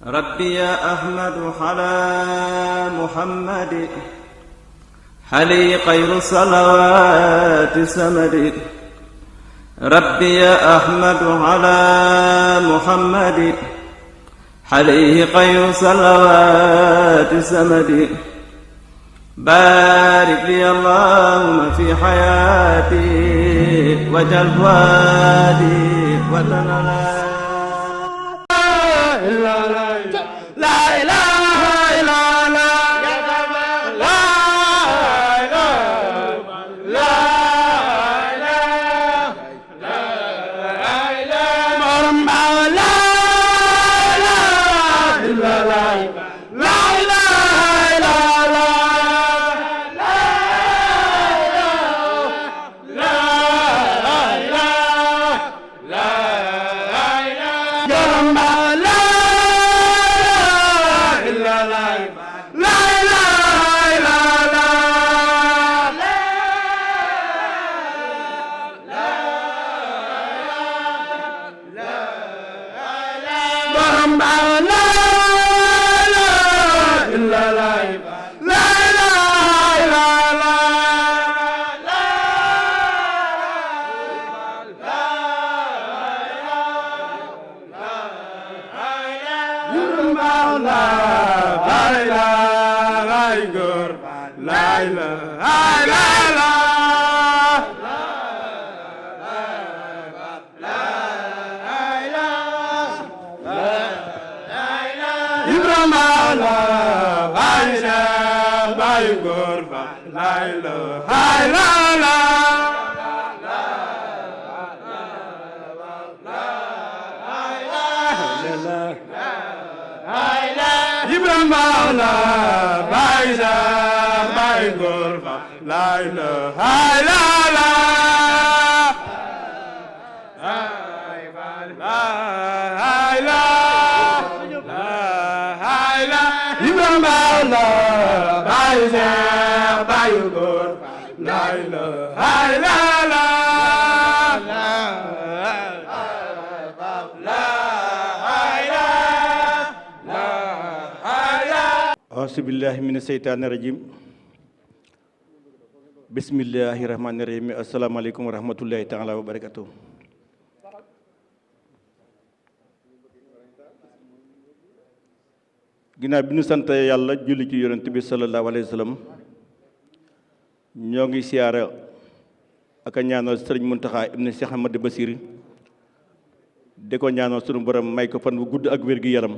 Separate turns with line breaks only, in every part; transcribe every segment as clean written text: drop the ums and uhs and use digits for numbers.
ربي يا أحمد على محمد حلي خير الصلوات سمد ربي يا أحمد على محمد عليه خير صلوات سمد بارك لي اللهم في حياتي وجل فؤادي وتنالي لا إله إلا الله لا إله لا إله لا إله محمد لا إله إلا الله لا إله إلا الله لا إله لا إله يا محمد لا
Auzubillahi mina seytaani rajim bismillahi rahmaani rahim asalaamaaleykum wa rahmatullahi taala wa barakatuh ginnaaw bi ñu sant yàlla julli ci yonent bi sallallahu alayhi wa sallam ñoo ngi siyaara ak a ñaanal sëriñ Muntaxa ibn Cheikh Ahmadou Bassir di ko ñaanal sunu borom may ko fan bu gudd ak wér gi yaram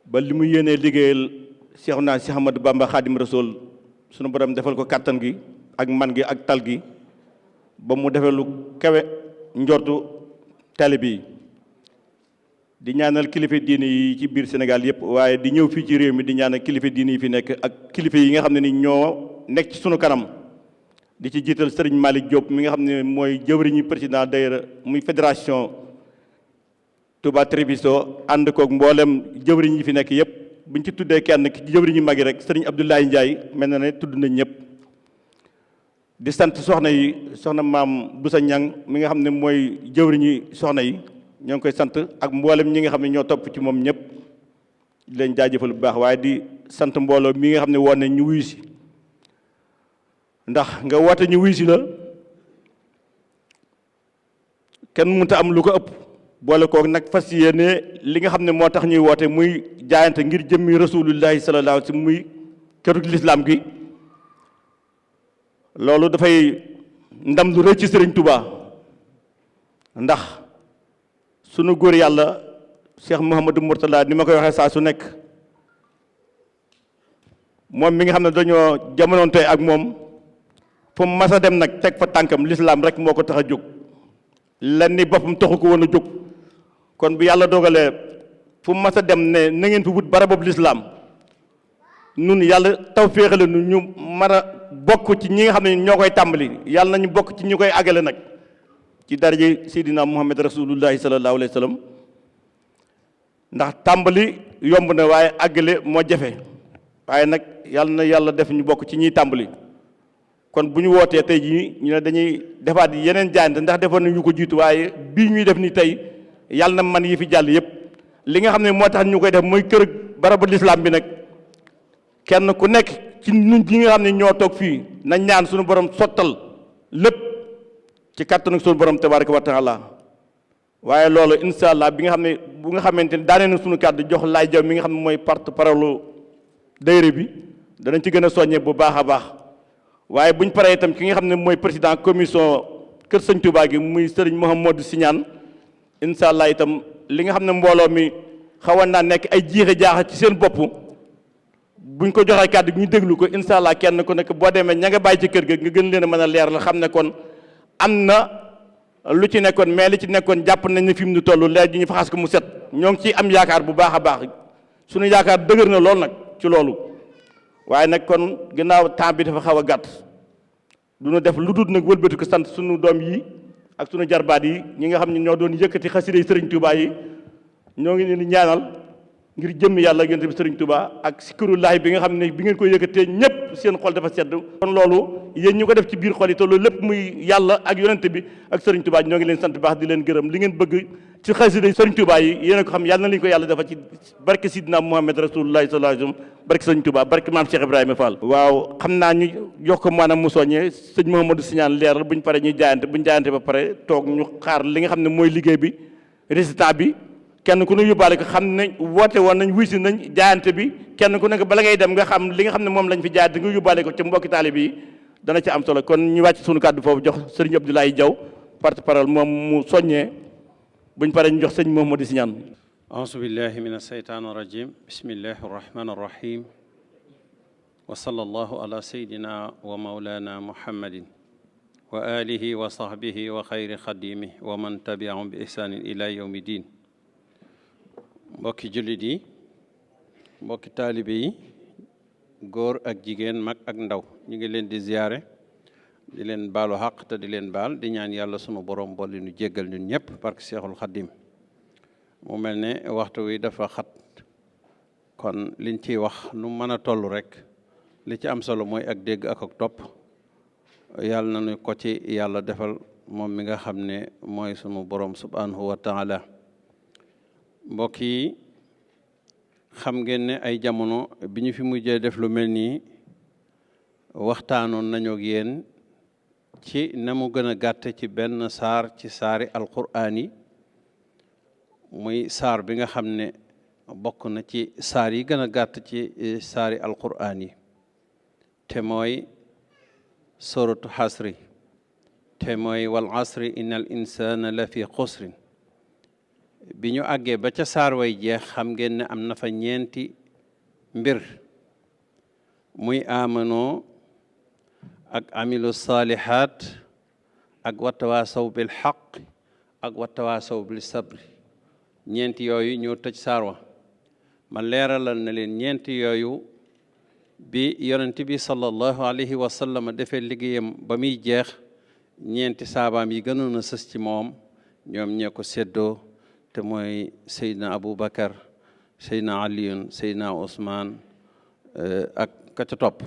ba li mu yéenee liggéeyal Seexuna Seex Ahmadu Bamba Xaadim Rasuul sunu borom defal ko kàttan gi ak man gi ak tal gi ba mu defee lu kawe njortu taalib yi di ñaanal kilifa diine yi ci biir Sénégal yëpp waaye di ñëw fii ci réew mi di ñaanal kilifa diine yi fi nekk ak kilifa yi nga xam ne ni ñoo nekk ci sunu kanam di ci jiital sëriñ Malick Diop mi nga xam ne mooy jëwriñu président daayira muy fédération Touba Treviso ànd koog mboolem jëwriñ yi fi nekk yëpp buñ ci tuddee kenn ki jëwriñu mag yi rek sëriñ Abdoulaye Ndiaye mel na ne tudd nañ ñëpp di sant soxna yi soxna maam Boussa Ñang mi nga xam ne mooy jëwriñu soxna yi ñoo ngi koy sant ak mboolem ñi nga xam ne ñoo topp ci moom ñëpp di leen jaajëfal bu baax waaye di sant mbooloo mi nga xam ne woon nañ ñu wuyu si ndax nga woote ñu wuyu si la kenn mënut a am lu ko ëpp boole koog nag fas yéene li nga xam ne moo tax ñuy woote muy jaayante ngir jëmmi rasulullahi sallallahu alayhi wa sallam muy këru lislaam gi loolu dafay ndam lu rëy ci sëriñ Touba ndax sunu góor yàlla Cheikh Mouhamadou Mourtala ni ma koy waxee saa su nekk moom mi nga xam ne dañoo jamonoonte ak moom fu mu mas a dem nag teg fa tànkam lislaam rek moo ko tax a jóg lenn ni boppam taxu ko woon a jóg kon bu yàlla dogalee fu mu mas a dem ne na ngeen fi wut barabu lislaam nun yàlla taw féexale nu ñu mën a bokk ci ñi nga xam ne ñoo koy tàmbali yàlla nañu bokk ci ñu koy àggale nag ci daraje Seydina Muhammad rasulullahi sallallahu alayhi wa sallam ndax tàmbali yomb na waaye àggale moo jafe waaye nag yàlla na yàlla def ñu bokk ci ñiy tàmbali kon bu ñu wootee tey jii ñu ne dañuy defaat yeneen jaayante ndax defoon nañu ko jiitu waaye bii ñuy def ni tey yàlla na man yi fi jàll yëpp li nga xam ne moo tax ñu koy def muy kër barabu lislaam bi nag kenn ku nekk ci ñun ñi nga xam ne ñoo toog fii nañ ñaan suñu borom sottal lépp ci kàttanu suñu borom tabaraka wa taala waaye loolu incha allah bi nga xam ne bu nga xamante ne daanee na suñu kàddu jox laay jaw mi nga xam ne mooy porte-parole daayira bi danañ ci gën a soññee bu baax a baax waaye buñ paree itam ki nga xam ne mooy président commission kër sëñ Touba gi muy sëriñ Mouhamadou Siñaan incha allah itam li nga xam ne mbooloo mi xawoon naa nekk ay jiixe jaaxa ci seen bopp buñ ko joxee kàddu gi ñu déglu ko incha allah kenn ku nekk boo demee ña nga bàyyi ci kër ga nga gën leen a mën a leer la xam ne kon am na lu ci nekkoon mais li ci nekkoon jàpp nañ ne fi mu nu toll léegi ñu faxas ko mu set ñoo ngi ciy am yaakaar bu baax a baax suñu yaakaar dëgër na lool nag ci loolu waaye nag kon ginnaaw temps bi dafa xaw a gàtt du ñu def lu dul nag wëlbati ko sant suñu doom yi ak suñu jarbaat yi ñi nga xam ne ñoo doon yëkkati xasida Sëriñ Touba yi ñoo ngi leen di ñaanal ngir jëmm yàlla yonent bi Sëriñ Touba ak sikrullahi bi nga xam ne bi ngeen koy yëkkatee ñëpp seen xol dafa sedd kon loolu yéen ñu ko def ci biir xol yi te loolu lépp muy yàlla ak yonent bi ak Sëriñ Touba ñoo ngi leen sant baax di leen gërëm li ngeen bëgg ci xasida Sëriñ Touba yi yéen a ko xam yàlla na leen ko yàlla dafa ci barke Sidina Muhammad Rasulullahi sallallahu alayhi wasallam barke Sëriñ Touba barke Maam Cheikh Ibrahima Fall waaw xam naa ñu jox ko maanaam mu soññee sëñ Mouhamadou Siñaan leeral buñ pare ñuy jaayante buñ jaayante ba pare toog ñu xaar li nga xam ne mooy liggéey bi résultat bi kenn ku ne yóbbaale ko xam ne woote woon nañ wuy si nañ jaayante bi kenn ku nekk bala ngay dem nga xam li nga xam ne moom lañ fi jaayante nga yóbbaale ko ci mbokki taalibe yi dana ci am solo kon ñu wàcc suñu kàddu foofu jox sëriñ Abdoulaye Diaw porte-parole moom mu soññee buñ paree ñu jox sëñ Mouhamadou Siñaan
auzu billahi min asheytaan irajim bismillahi arrahmani irrahim wa sallallahu ala sayidina wa maulana muhammadin wa alihi wa sahbihi wa xayri xadimi wa man tabiahum bi ihsanin ila yawmi din mbokki jullit yi mbokki taalibe yi góor ak jigéen mag ak ndaw ñu ngi leen di ziyaare di leen baalu xaq te di leen baal di ñaan yàlla sunu borom boole nu jéggal ñun ñëpp parce que Seexul Xaddim mu mel ne waxtu wi dafa xat kon liñ ciy wax nu mën a toll rek li ci am solo mooy ak dégg ak topp yàlla nañu ko ci yàlla defal moom mi nga xam ne mooy sunu borom subhanahu wa taala mbokk yi xam ngeen ne ay jamono bi ñu fi mujjee def lu mel nii waxtaanoon nañu ak yéen ci na mu gën a gàtte ci benn saar ci saari alquraan yi muy saar bi nga xam ne bokk na ci saar yi gën a gàtt ci saari alquraan yi te mooy suratu xasri te mooy wal asri innal insana la fi xusrin bi ñu àggee ba ca saar way jeex xam ngeen ne am na fa ñeenti mbir muy amanoo ak amilu salihat ak watawaasaw bil xaq ak watawaasaw bil sabri ñeenti yooyu ñoo tëj saar wa ma leeralal na leen ñeenti yooyu bi yonent bi sallallahu alayhi wa sallam defee liggéeyam ba muy jeex ñeenti saabaam yi gënoon a sës ci moom ñoom ñee ko séddoo te mooy Seydina Aboubacar Seydina Aliyun Seydina Ousmane ak ka ca topp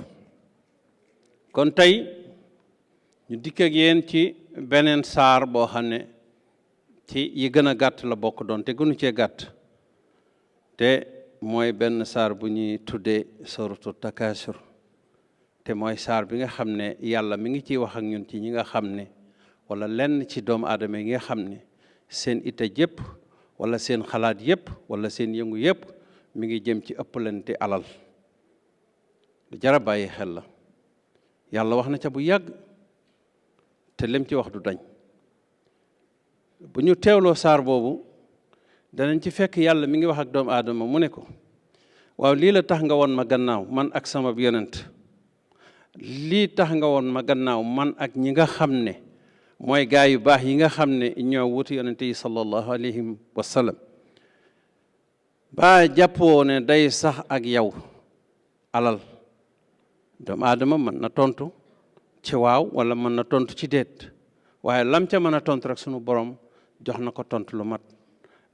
kon tey ñu dikk ak yéen ci beneen saar boo xam ne ci yi gën a gàtt la bokk doon te gënu cee gàtt te mooy benn saar bu ñuy tuddee suratu takasur te mooy saar bi nga xam ne yàlla mi ngi ciy wax ak ñun ci ñi nga xam ne wala lenn ci doomu aadama yi nga xam ne seen ite jëpp wala seen xalaat yëpp wala seen yëngu yëpp mi ngi jëm ci ëppalante alal lu jar a bàyyi xel la yàlla wax na ca bu yàgg te lem ci wax du dañ bu ñu teewloo saar boobu danañ ci fekk yàlla mi ngi wax ak doomu aadama mu ne ko waaw lii la tax nga woon ma gannaaw man ak sama yonent lii tax nga woon ma gannaaw man ak ñi nga xam ne mooy gaa yu baax yi nga xam ne ñoo wuti yonent yi sallallahu alayhi wa sallam ba jàppoo ne day sax ak yow alal doomu aadama mën na tontu ci waaw wala mën na tontu ci déet waaye lam ca mën a tontu rek sunu borom jox na ko tontu lu mat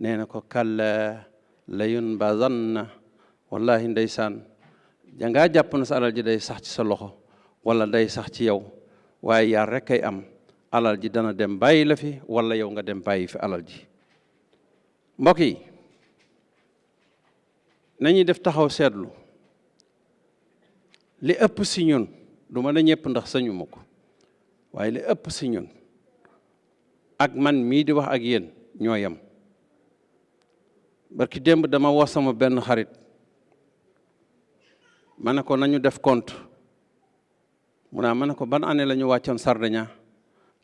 nee na ko kalla layunbazanna wallahi ndeysaan jangaa jàpp na sa alal ji day sax ci sa loxo wala day sax ci yow waaye yaar rek kay am alal ji dana dem bàyyi la fi wala yow nga dem bàyyi fi alal ji mbokk yi nañuy def taxaw seetlu li ëpp si ñun du ma ne ñëpp ndax sañu ma ko waaye li ëpp si ñun ak man mii di wax ak yéen ñoo yem. barki démb dama woo sama benn xarit ma ne ko nañu def compte mu naa ma ne ko ban année la ñu wàccoon Sardinia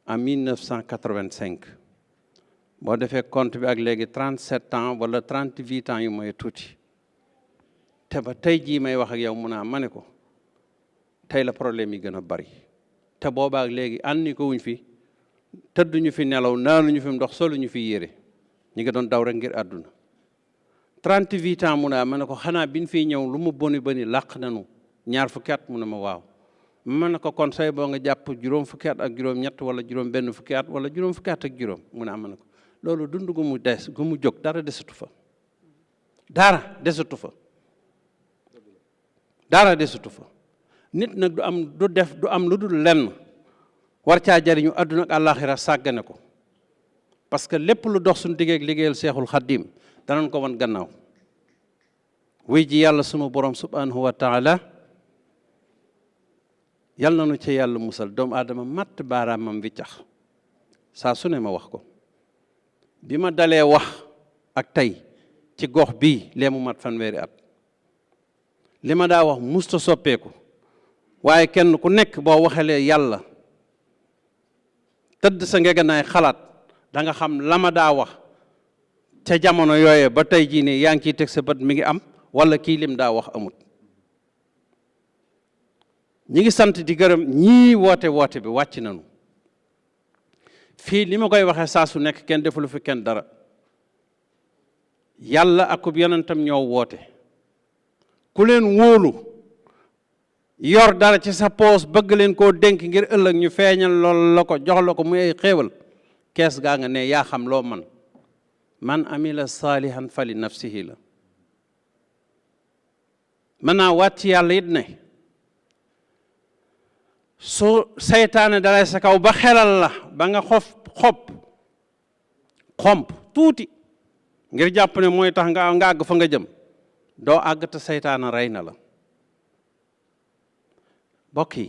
en 1985 boo defee compte bi ak léegi 37 ans wala 38 ans yu mooy tuuti te ba tey jii may wax ak yow mu naa ma ne ko tey la problème yi gën a bari te boobaak léegi àndi ko wuñ fi tëdduñu fi nelaw naanuñu fi ndox soluñu fi yére ñi nga doon daw rek ngir àdduna 38 ans mu naa ma ne ko xanaa biñ fiy ñëw lu mu boni boni làq nanu ñaar fukki at mu ne ma waaw ma ne ko kon say boo nga jàpp juróom fukki at ak juróom ñett wala juróom benn fukki at wala juróom fukki at ak juróom mu naa ma ne ko loolu dund gu mu des gu mu jóg dara desatu fa dara desatu fa dara desatu fa nit nag du am lu dul lenn war caa jariñu àdduna ak àllaaxira sàggane ko parce que lépp lu dox suñu diggeeg liggéeyal Seexul Xaddim danañ ko wan gannaaw wuy ji yàlla sunu borom subhanahu wa taala yal na nu ci yàlla musal doomu aadama matt baaraamam wiccax saa su ne ma wax ko bi ma dalee wax ak tey ci gox bii lee mu mat fanweeri at li ma daa wax musta soppeeku waaye kenn ku nekk boo waxelee yàlla tëdd sa ngeganaay xalaat da nga xam la ma daa wax ca jamono yooye ba tey jii nii yaa ngi ciy teg sa bët mi ngi am wala kii lim daa wax amut ñi ngi sant di gërëm ñii woote bi wàcc nañu fii li ma koy waxee saa su nekk kenn defulu fi kenn dara yàlla akub yonentam ñoo woote ku leen wóolu yor dara ci sa poos bëgg leen koo dénk ngir ëllëg ñu feeñal lool la ko jox la ko muy ay xéewal kees gaa nga ne yaa xam loo man amila saalihan fali nafsihi la mën naa waat ci yàlla it ne su seytaane dalay sa kaw ba xelal la ba nga xomp tuuti ngir jàpp ne mooy tax nga àgg fa nga jëm doo àgg te seytaane rey na la mbokk yi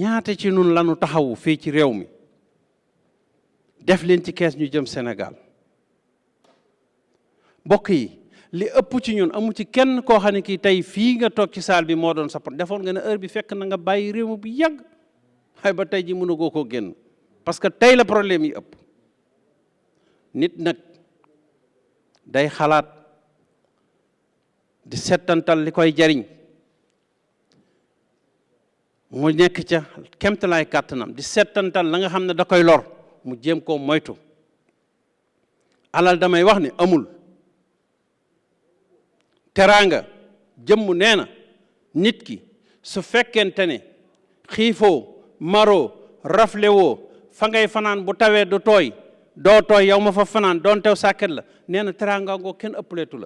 ñaata ci nun lanu taxawu fii ci réew mi def leen ci kees ñu jëm Sénégal mbokk yi li ëpp ci ñun amu ci kenn koo xam ne kii tey fii nga toog ci saal bi moo doon sa defoon nga ne heure bi fekk na nga bàyyi réew mi bu yàgg xëy ba tey ji mën a goo koo génn parce que tey la problème yi ëpp nit nag day xalaat di settantal li koy jariñ mu nekk ca kemtalaay kàttanam di settantal la nga xam ne da koy lor mu jéem koo moytu alal damay wax ni amul teraanga jëmm nee na nit ki su fekkente ne xiifoo maroo raflewoo fa ngay fanaan bu tawee du tooy doo tooy yow ma fa fanaan doon tew sàkket la nee na teraanga ngoo kenn ëppleetu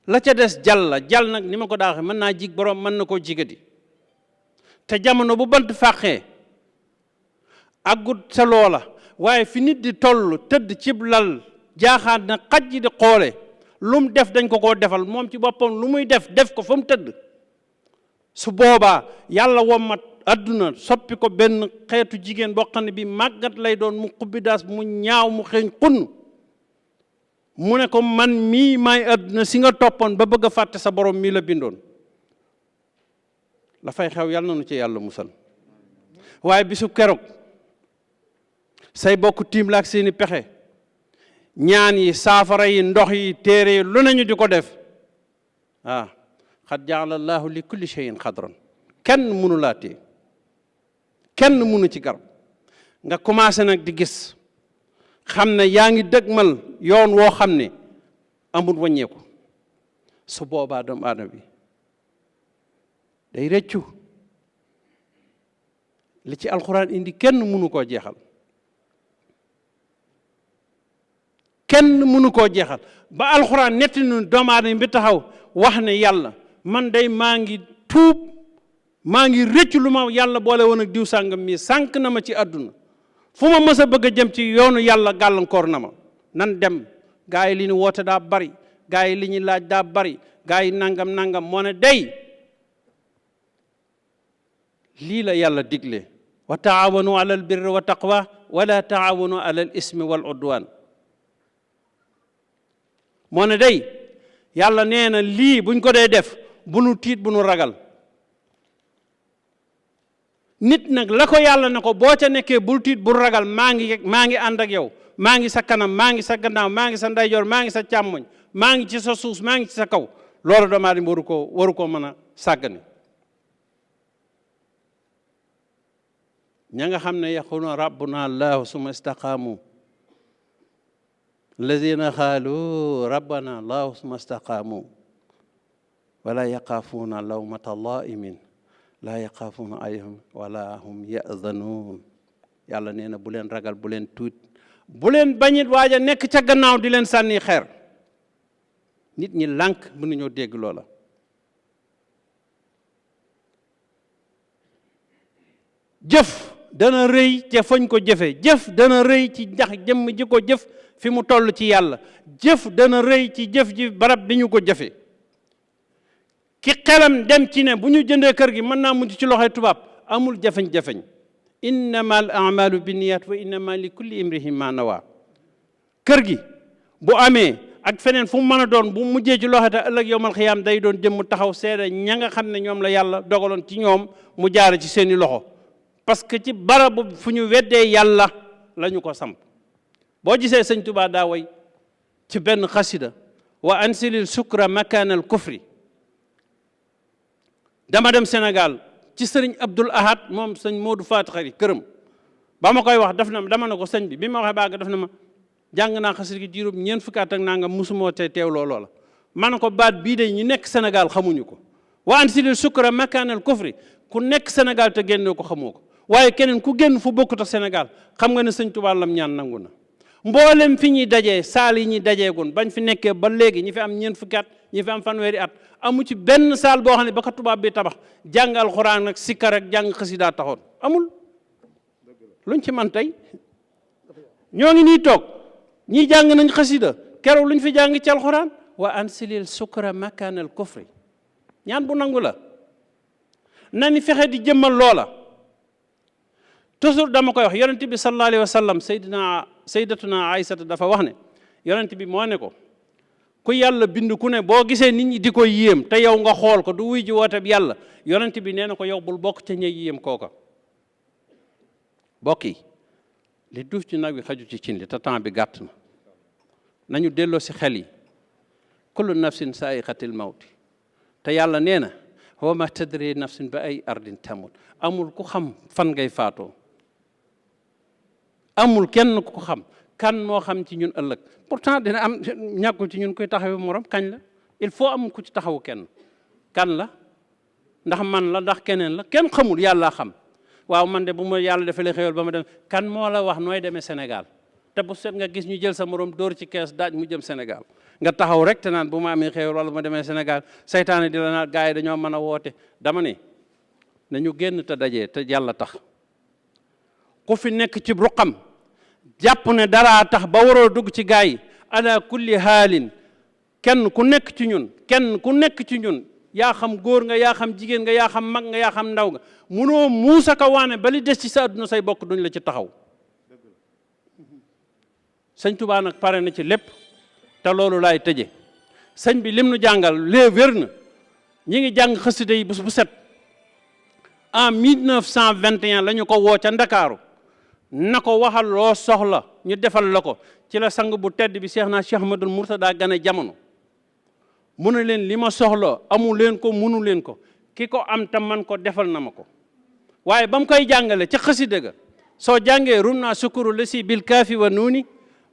la ca des jàll nag ni ma ko daaxee mën naa jig borom mën na koo jigadi te jamono bu bant fàqee aggut sa loola waaye fi nit di toll tëdd cib lal jaaxaat na xaj ji di xoole lu mu def dañ ko koo defal moom ci boppam lu muy def ko fa mu tëdd su boobaa yàlla wommat adduna soppi ko benn xeetu jigéen boo xam ne bi màggat lay doon mu xubbidaas mu ñaaw mu xeeñ xunn mu ne ko man mii maay adduna si nga toppoon ba bëgg a fàtte sa borom mii la bindoon la fay xew yàlla na nu ci yàlla musal waaye bisu keroog say bokk tiim la ak seeni pexe ñaan yi saafara yi ndox yi téere yi lu nañu di ko def xad jaala allahu li kulli shay'in xadran kenn mënu laa téye kenn mënu ci garab nga commencé nag di gis xam ne yaa ngi dëgmal yoon woo xam ne amul wàññeeku su boobaa doomu aadama bi day rëccu li ci alxuraan indi kenn mënu koo jeexal kenn mënu koo jeexal ba alxuraan netti nu doomu aadama bi taxaw wax ne yàlla man day maa ngi tuub maa ngi rëccu lu ma yàlla boole woon ak diw sàngam mii sànq na ma ci àdduna fu ma mës a bëgg a jëm ci yoonu yàlla gàllankoor na ma nan dem gaa yi li ñu woote daa bari gaa yi li ñuy laaj daa bari gaa yi nangam moo ne day lii la yàlla digle wa taawanu ala al birri wa taqwa wala taawanu ala al ismi wal udwan moo ne day yàlla nee na lii buñ ko dee def bu nu tiit bu nu ragal nit nag la ko yàlla ne ko boo ca nekkee bul tiit bul ragal maa ngi ànd ak yow maa ngi sa kanam maa ngi sa gannaaw maa ngi sa ndeyjoor maa ngi sa càmmoñ maa ngi ci sa suuf maa ngi ci sa kaw loolu doomu aadama waru ko mën a sàggane ña nga xam ne yaquluna rabbuna allahu summa istaqaamu alladina qaalu rabbana allahu summa istaqaamu wala yaqaafuuna lawmata laimin laa yaqaafuuna ayhum wala hum yazanuun yàlla nee na bu leen ragal bu leen tuut bu leen bañit waaj a nekk ca gannaaw di leen sànni xeer nit ñi lànk mënuñoo dégg loola jëf dana rëy ca fañ ko jëfe jëf dana rëy ci ndax jëmm ji ko jëf fi mu toll ci yàlla jëf dana rëy ci jëf ji barab bi ñu ko jëfe ki xelam dem ci ne bu ñu jëndee kër gi mën naa mujj ci loxoy tubaab amul jafeñ-jafeñ innama al amalu binniyat wa innama li kulli imrihi ma nawa kër gi bu amee ak feneen fu mu mën a doon bu mujjee ci loxo te ëllëg yowmal xiyaam day doon jëmm taxaw seede ña nga xam ne ñoom la yàlla dogaloon ci ñoom mu jaare ci seeni loxo parce que ci barabu fu ñu weddee yàlla la ñu ko samp boo gisee sëñ Tuubaa daa way ci benn xasida wa ansilil sukra makaanal kufri dama dem Sénégal ci sëriñ Abdul Ahad moom sëñ Modou Faty Khary këram ba ma koy wax dama ne ko sëñ bi ma waxee baaga def na ma jàng naa xasida gi juróom ñeent fukki at ak nangam musumoo te teewloo loola ma ne ko baat bii de ñu nekk Sénégal xamuñu ko wa ansilil sukra makaanal kufri ku nekk Sénégal te génne ko xamoo ko waaye keneen ku génn fu bokkut ak Sénégal xam nga ne sëñ Tuubaa lam ñaan nangu na mboolem fi ñuy dajee saal yi ñuy dajeegun bañ fi nekkee ba léegi ñi fi am ñeent fukki at ñi fi am fanweeri at amu ci benn saal boo xam ne ba ko tubaab bi tabax jàng alxuraan ak sikkar ak jàng xasida taxoon amul luñ ci man tey ñoo ngi nii toog ñii jàng nañ xasida keroog luñ fi jàng ci alxuraan wa ansilil sukra makaanal kufri ñaan bu nangu la na ni fexe di jëmmal loola toujours dama koy wax yonent bi sallallahu alayhi wa sallam sayyidatuna Aysata dafa wax ne yonent bi moo ne ko ku yàlla bind ku ne boo gisee nit ñi di ko yéem te yow nga xool ko du wuy ji woote bi yàlla yonent bi nee na ko yow bul bokk ca ñey yéem kooka bokk yi li duuf ci nag wi xaju ci cin li te temps bi gàtt na nañu delloo si xel yi kullu nafsin saa'iqatil mawti te yàlla nee na wa ma tadri nafsin ba ay ardin tamut amul ku xam fan ngay faatoo amul kenn ku ko xam kan moo xam ci ñun ëllëg pourtant dina am ñàkkul ci ñun koy taxawu morom kañ la il faut am ku ci taxawu kenn kan la ndax man la ndax keneen la kenn xamul yàlla xam waaw man de bu ma yàlla defalee xéwal ba ma dem kan moo la wax nooy demee Sénégal te bu set nga gis ñu jël sa morom dóor ci kees daaj mu jëm Sénégal nga taxaw rek te naan bu ma amee xéwal wala ma demee Sénégal saytaane di la naan gars yi dañoo mën a woote dama ne nañu génn te dajee te yàlla tax ku fi nekk ci ruqam jàpp ne daraa tax ba waroo dugg ci gaa yi ala kulli haalin kenn ku nekk ci ñun yaa xam góor nga yaa xam jigéen nga yaa xam mag nga yaa xam ndaw nga munoo muusa ka waane ba li des ci sa àdduna say bokk duñ la ci taxaw sëñ Tuubaa nag pare na ci lépp te loolu laay tëje sëñ bi lim nu jàngal lee wér na ñi ngi jàng xasida yi bés bu set en 1921 la ñu ko woo ca Ndakaaru na ko waxal loo soxla ñu defal la ko ci la sang bu tedd bi Cheikh Ahmadul Murtada gane jamono mu ne leen li ma soxla amu leen ko munu leen ko ki ko am tam man ko defal na ma ko waaye ba mu koy jàngale ca xasida ga soo jàngee rum naa sukuru la si bil kaafi wa nuuni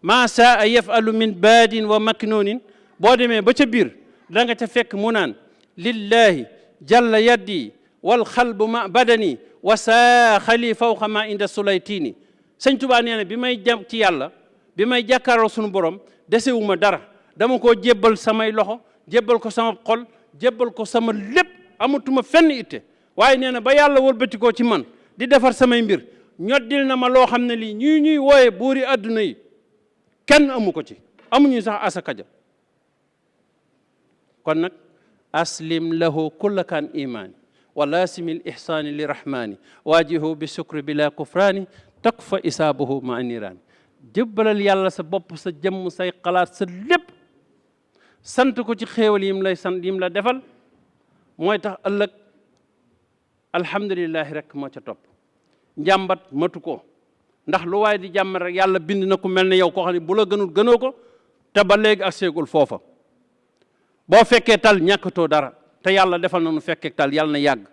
maa saa yafalu min baadin wa maknuunin boo demee ba ca biir da nga ca fekk mu naan lillahi jalla yaddi wal xalbu ma badani wa saaxali fawqa ma inda sulaytini sëñ Tuubaa nee na bi may jëm ci yàlla bi may jàkkaarloo suñu borom desewuma dara dama koo jébbal samay loxo jébbal ko sama xol jébbal ko sama lépp amatuma fenn itte waaye nee na ba yàlla wëlbatikoo ci man di defar samay mbir ñoddil na ma loo xam ne lii ñuy wooye buuri adduna yi kenn amu ko ci amuñu sax asaka ja kon nag aslim lahu kulla kan imaani wa laasimil ihsaani li rahmaani waajihu bi sukri bila kufraani takfa isaabuhu ma niraani jëbbalal yàlla sa bopp sa jëmm say xalaat sa lépp sant ko ci xéewal yim lay sant yim la defal mooy tax ëllëg alhamdulilahi rek moo ca topp njàmbat matu ko ndax lu waaye di jàmm rek yàlla bind na ku mel ne yow koo xam ne bu la gënul gënoo ko te ba léegi ak seegul foofa boo fekkee tal ñàkkatoo dara te yàlla defal na nu fekkee tal yàlla na yàgg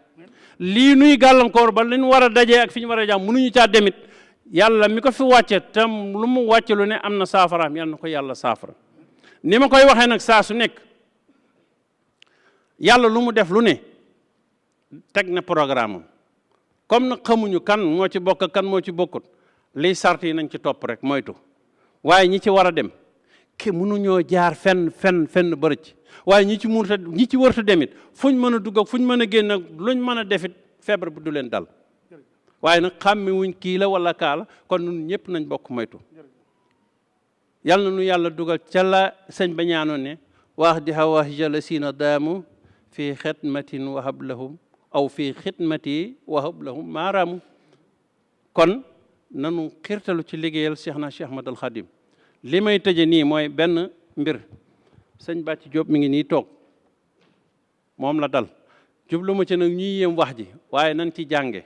lii nuy gàllankoor ba li ñu war a dajee ak fi ñu war a jàmm mënuñu caa demit yàlla mi ko fi wàcce tam lu mu wàcce lu ne am na saafaraam yàlla na ko yàlla saafara ni ma koy waxee nag saa su nekk yàlla lu mu def lu ne teg na programme am comme nag xamuñu kan moo ci bokk kan moo ci bokkut liy sart yi nañ ci topp rek moytu waaye ñi ci war a dem ke mënuñoo jaar fenn bërëc waaye ñi ci wërta demit fuñ mën a dugg ak fuñ mën a génn ak luñ mën a defit feebar bi du leen dal waaye nag xàmme wuñ kii la wala kaa la kon ñun ñëpp nañ bokk moytu yàlla na nu yàlla dugal ca la sëñ ba ñaanoon ne waax di hawaahija la siina daamu fii xidmatin wahab lahum aw fii xidmati wahab lahum maaraamu kon nanu xirtalu ci liggéeyal Cheikh na Cheikh Ahmadul Khadim li may tëje nii mooy benn mbir sëñ Bàcci Jóob mi ngi nii toog moom la dal jublu ma ci nag ñuy yéem wax ji waaye nañ ci jànge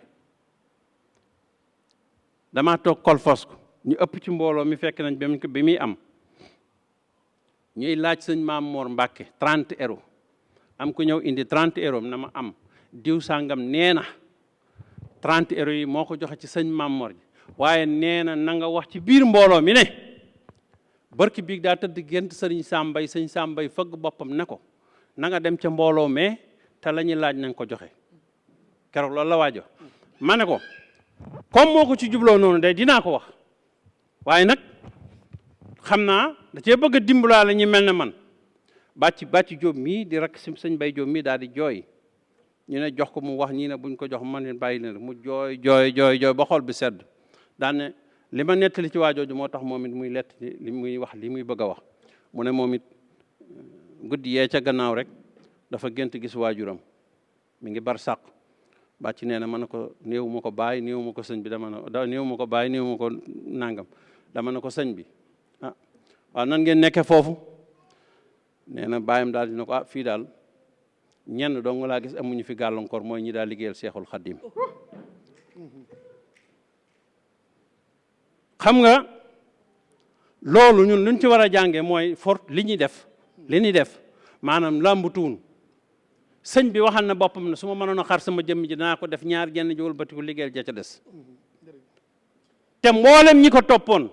dama toog kolfos ko ñu ëpp ci mbooloo mi fekk nañ bi muy am ñuy laaj sëñ Maam Mor Mbàkke 30 euros am ku ñëw indi 30 euros na ma am diw sàngam nee na 30 euros yi moo ko joxe ci sëñ Maam Mor ji waaye nee na na nga wax ci biir mbooloo mi ne barki biig daa tëdd gént sëñ Sàmbay fëgg boppam ne ko na nga dem ca mbooloo mais te la ñuy laaj na nga ko joxe keroog loolu la waajo ma ne ko comme moo ko ci jubloo noonu day dinaa ko wax waaye nag xam naa da cee bëgg a dimbalaale ñi mel ne man bàcci Jóob mii di rek si sëñ Bay Jóob mii daal di jooy ñu ne jox ko mu wax ñii ne buñ ko jox man leen bàyyi leen mu jooy ba xol bi sedd daan ne li ma nettali ci waajooju moo tax moom it muy lett li muy wax li muy bëgg a wax mu ne moom it guddi yee ca gannaaw rek dafa gént gis waajuram mi ngi bar sàq bàcc nee na ma ne ko néew ma ko bàyyi néew ma ko sëñ bi néew ma ko bàyyi néew ma ko nangam dama ne ko sëñ bi ah waaw nan ngeen nekke foofu nee na bàyyam daal dina ko ah fii daal ñenn dong laa gis amuñu fi gàllankoor mooy ñi daal liggéeyal Seexul Xaddim xam nga loolu ñun luñ ci war a jànge mooy li ñuy def maanaam làmbutuun sëñ bi waxal na boppam ne su ma mënoon a xar sama jëmm ji danaa ko def ñaar jenn ji wëlbatiku liggéeyal ja ca des te mboolem ñi ko toppoon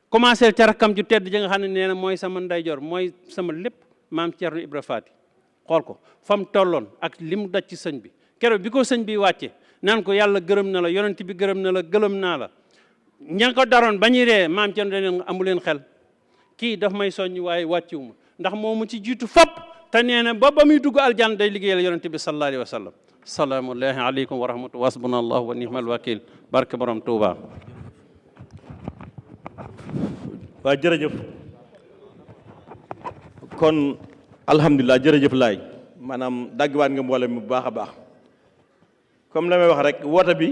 commencé ca rakkam ju tedd ja nga xam ne nee na mooy sama ndeyjoor mooy sama lépp maam Thierno Ibra Faati xool ko fa mu tolloon ak li mu daj ci sëñ bi keroog bi ko sëñ bi wàcce naan ko yàlla gërëm na la yonent bi gërëm na la gëlëm naa la ña ko daroon ba ñuy ree maam Thierno dañ amu leen xel kii daf may soññ waaye wàcciwu ma ndax moo mu ci jiitu fop te nee na ba muy dugg aljanna day liggéeyal yonent bi sallallahu alayhi wa sallam salaamullahi aleykum wa rahmatu wasbuna allahu wa nihmal wakil barke borom Tuuba.
waaw jërëjëf kon alhamdulilah jërëjëf laay maanaam daggiwaat nga mboolem mi bu baax a baax comme la may wax rek woote bi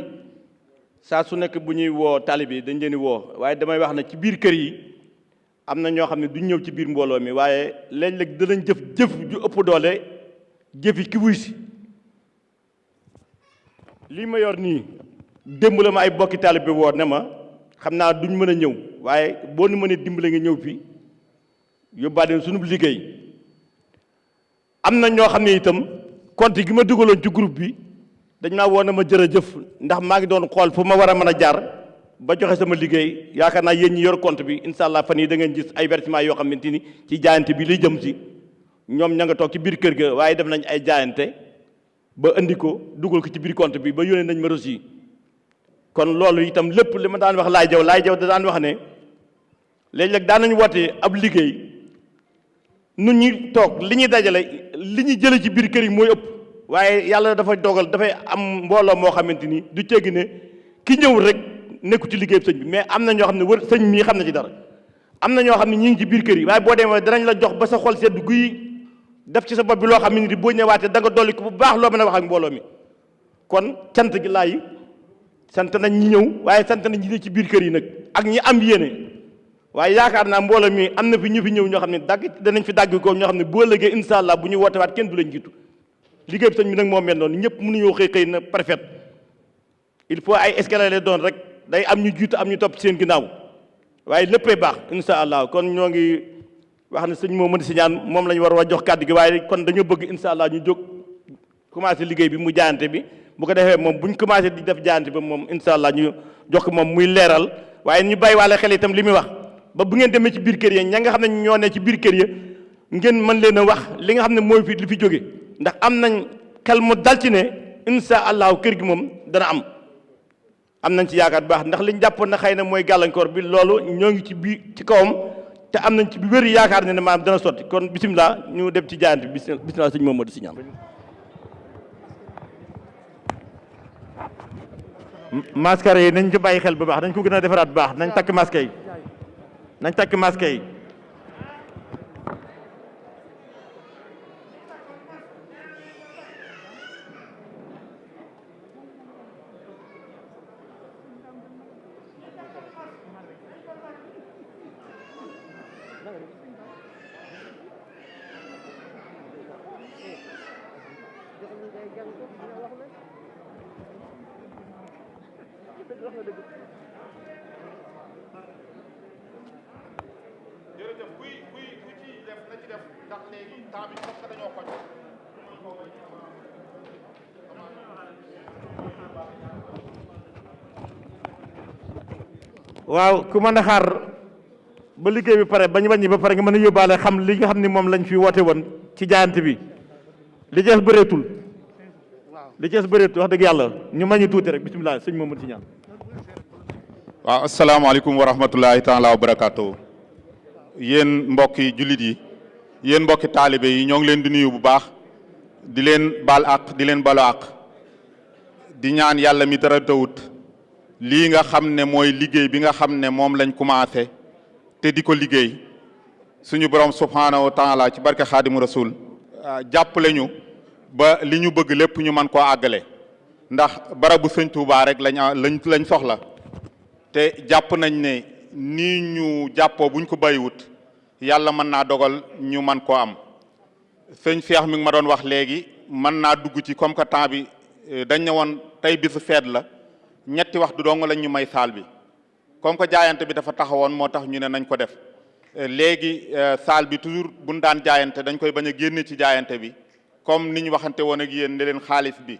saa su nekk bu ñuy woo taalibe yi dañ leen di woo waaye damay wax ne ci biir kër yi am na ñoo xam ne duñ ñëw ci biir mbooloo mi waaye léeg-léeg danañ jëf ju ëpp doole jëfi ki wuy si lii ma yor nii démb la ma ay bokki taalibe woo ne ma xam naa duñ mën a ñëw waaye boo nu mënee dimbale nga ñëw fi yóbbaale sunu liggéey am na ñoo xam ne itam compte gi ma dugaloon ci groupe bi dañ maa woo na ma jërëjëf ndax maa ngi doon xool fu ma war a mën a jaar ba joxe sama liggéey yaakaar naa yéen ñi yor compte bi incha allah fan yi da ngeen gis ay versement yoo xamante ni ci jaayante bi liy jëm si ñoom ña nga toog ci biir kër ga waaye def nañ ay jaayante ba indi ko dugal ko ci biir compte bi ba yónnee nañ ma reçu kon loolu itam lépp li ma daan wax laay jaw da daan wax ne léeg-léeg daan nañu woote ab liggéey nun ñi toog li ñuy dajale li ñuy jële ci biir kër yi mooy ëpp waaye yàlla dafay dogal dafay am mbooloo moo xamante ni du teggi ne ki ñëw rek nekku ci liggéey sëñ bi mais am na ñoo xam ne wër sëñ mii xam na ci dara am na ñoo xam ne ñi ngi ci biir kër yi waaye boo demee danañ la jox ba sa xol sedd guy def ci sa bopp bi loo xam ne ni boo ñëwaatee da nga dolli ko bu baax loo mën a wax ak mbooloo mi kon cant gi laay sant nañ ñi ñëw waaye sant nañ ñi ne ci biir kër yi nag ak ñi am yéene waaye yaakaar naa mbooloo mi am na fi ñu fi ñëw ñoo xam ne danañ fi dagg ko ñoo xam ne boo lëggee incha allah bu ñu woote waat kenn du lañ jiitu liggéey bi sëñ bi nag moo mel noonu ñëpp mënuñoo xëy na parfait il faut ay escalier lay doon rek day am ñu jiitu am ñu topp seen ginnaaw waaye léppay baax incha allah kon ñoo ngi wax ne sëñ Momadou Signane moom la ñu war a jox kàddu gi waaye kon dañoo bëgg incha allah ñu jóg commencé liggéey bi mu jaayante bi bu ko defee moom bu ñu commencé di def jaayante bi moom incha allah ñu jox ko moom muy leeral waaye ñu bàyyi waale xel itam li muy wax ba bu ngeen demee ci biir kër yi ña nga xam ne ñoo ne ci biir kër yi ngeen mën leen a wax li nga xam ne mooy fi li fi jóge ndax am nañ xel mu dal ci ne incha allahu kër gi moom dana am nañ ci yaakaar bu baax ndax liñ jàppoon na xëy na mooy gàllankoor bi loolu ñoo ngi ci biir ci kawam te am nañ ci bi wér yaakaar ne maanaam dana sotti kon bisimilah ñu dem ci jaayante bi bisimilah sëñ Momadou Signane masque yi nañ ci bàyyi xel bu baax nañ ko gën a defaraat bu baax nañ takk masque yi nañ takk masque yi
jërëjëf ku ci def na ci def ndax léegi temps bi parce que dañoo xoj
waaw ku mën a xaar ba liggéey bi pare bañ wàññi ba pare nga mën a yóbbaale xam li nga xam ni moom lañ fi woote woon ci jaayante bi li jeex bëreetul wax dëgg yàlla ñu mañu tuuti rek bisimilah sëñ Momadou Signane
waaw asalaamaaleykum wa rahmatullahi taala wa barakaatu yéen mbokki jullit yi yéen mbokki taalibe yi ñoo ngi leen di nuyu bu baax di leen baal àq di leen balo àq di ñaan yàlla mi dara tawut lii nga xam ne mooy liggéey bi nga xam ne moom lañ commencé te di ko liggéey suñu borom subhaanahu wa taala ci barke xaadimu rasul jàppale ñu ba li ñu bëgg lépp ñu mën koo àggale ndax barabu sëñ Tuubaa rek lañ soxla te jàpp nañ ne nii ñu jàppoo buñ ko bàyyiwut yàlla mën naa dogal ñu mën koo am sëñ Cheikh mi ngi ma doon wax léegi mën naa dugg ci comme que temps bi dañ ne woon tey bisu feet la ñetti waxtu dong lañ ñu may saal bi comme que jaayante bi dafa taxawoon moo tax ñu ne nañ ko def léegi saal bi toujours buñ daan jaayante dañ koy bañ a génne ci jaayante bi comme ni ñu waxante woon ak yéen ne leen xaalis bi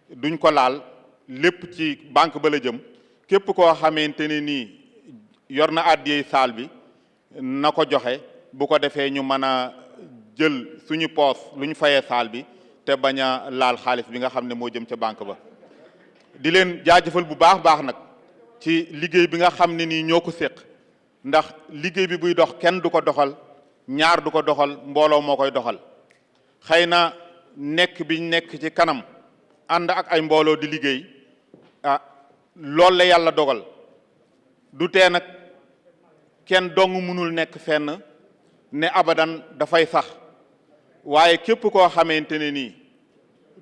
duñ ko laal lépp ci banque ba la jëm képp koo xamante ne nii yor na àddiyey saal bi na ko joxe bu ko defee ñu mën a jël suñu poos lu ñu fayee saal bi te bañ a laal xaalis bi nga xam ne moo jëm ca banque ba di leen jaajëfal bu baax nag ci liggéey bi nga xam ne nii ñoo ko séq ndax liggéey bi buy dox kenn du ko doxal ñaar du ko doxal mbooloo moo koy doxal xëy na nekk biñ nekk ci kanam ànd ak ay mbooloo di liggéey loolu la yàlla dogal du tee nag kenn dong mënul nekk fenn ne abadan dafay sax waaye képp koo xamante ne nii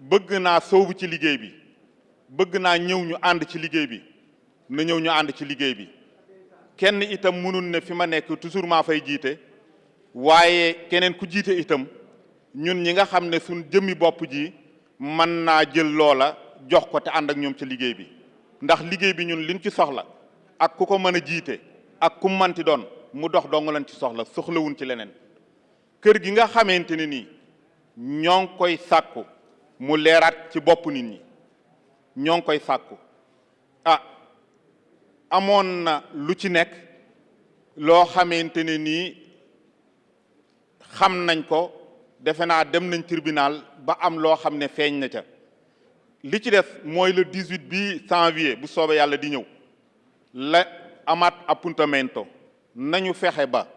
bëgg naa soobu ci liggéey bi bëgg naa ñëw ñu ànd ci liggéey bi na ñëw ñu ànd ci liggéey bi kenn itam mënul ne fi ma nekk toujours maa fay jiite waaye keneen ku jiite itam ñun ñi nga xam ne suñ jëmmi bopp ji mën naa jël loola jox ko te ànd ak ñoom ci liggéey bi ndax liggéey bi ñun liñ ci soxla ak ku ko mën a jiite ak ku manti doon mu dox dong lañ ci soxlawuñ ci leneen kër gi nga xamante ne nii ñoo ngi koy sàkku mu leeraat ci bopp nit ñi ñoo ngi koy sàkku amoon na lu ci nekk loo xamante ne nii xam nañ ko defe naa dem nañ tribunal ba am loo xam ne feeñ na ca li ci des mooy le 18 bi janvier bu soobee yàlla di ñëw la amaat appuntamento nañu fexe ba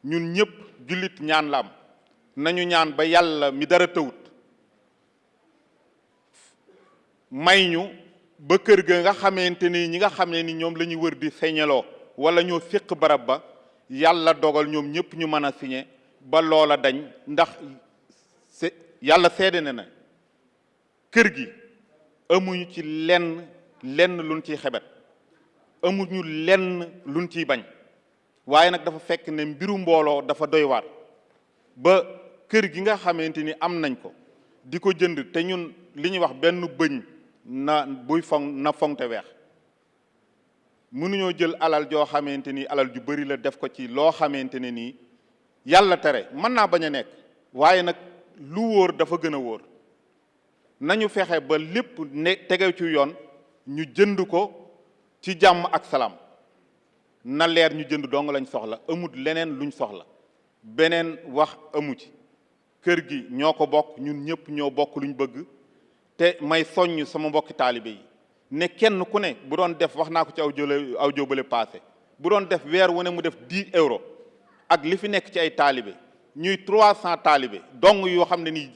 ñun ñëpp jullit ñaan la am nañu ñaan ba yàlla mi dara tawut may ñu ba kër ga nga xamante ni ñi nga xam ne ni ñoom la ñuy wër di señaloo wala ñoo séq barab ba yàlla dogal ñoom ñëpp ñu mën a signé ba loola dañ ndax yàlla seede na kër gi amuñu ci lenn luñ ciy xebet amuñu lenn luñ ciy bañ waaye nag dafa fekk ne mbiru mbooloo dafa doy waar ba kër gi nga xamante ni am nañ ko di ko jënd te ñun li ñuy wax benn bëñ na buy foŋte weex mënuñoo jël alal joo xamante ni alal ju bari la def ko ci loo xamante ne nii yàlla tere mën naa bañ a nekk waaye nag lu wóor dafa gën a wóor nañu fexe ba lépp ne tege ci yoon ñu jënd ko ci jàmm ak salaam na leer ñu jënd dong lañ soxla amut leneen luñ soxla beneen wax amu ci kër gi ñoo ko bokk ñun ñëpp ñoo bokk luñ bëgg te may soññ sama mbokki taalibe yi ne kenn ku ne bu doon def wax naa ko ci aw jóobale passé bu doon def weer wu ne mu def 10 euros ak li fi nekk ci ay taalibe ñuy 300 taalibe dong yoo xam ne nii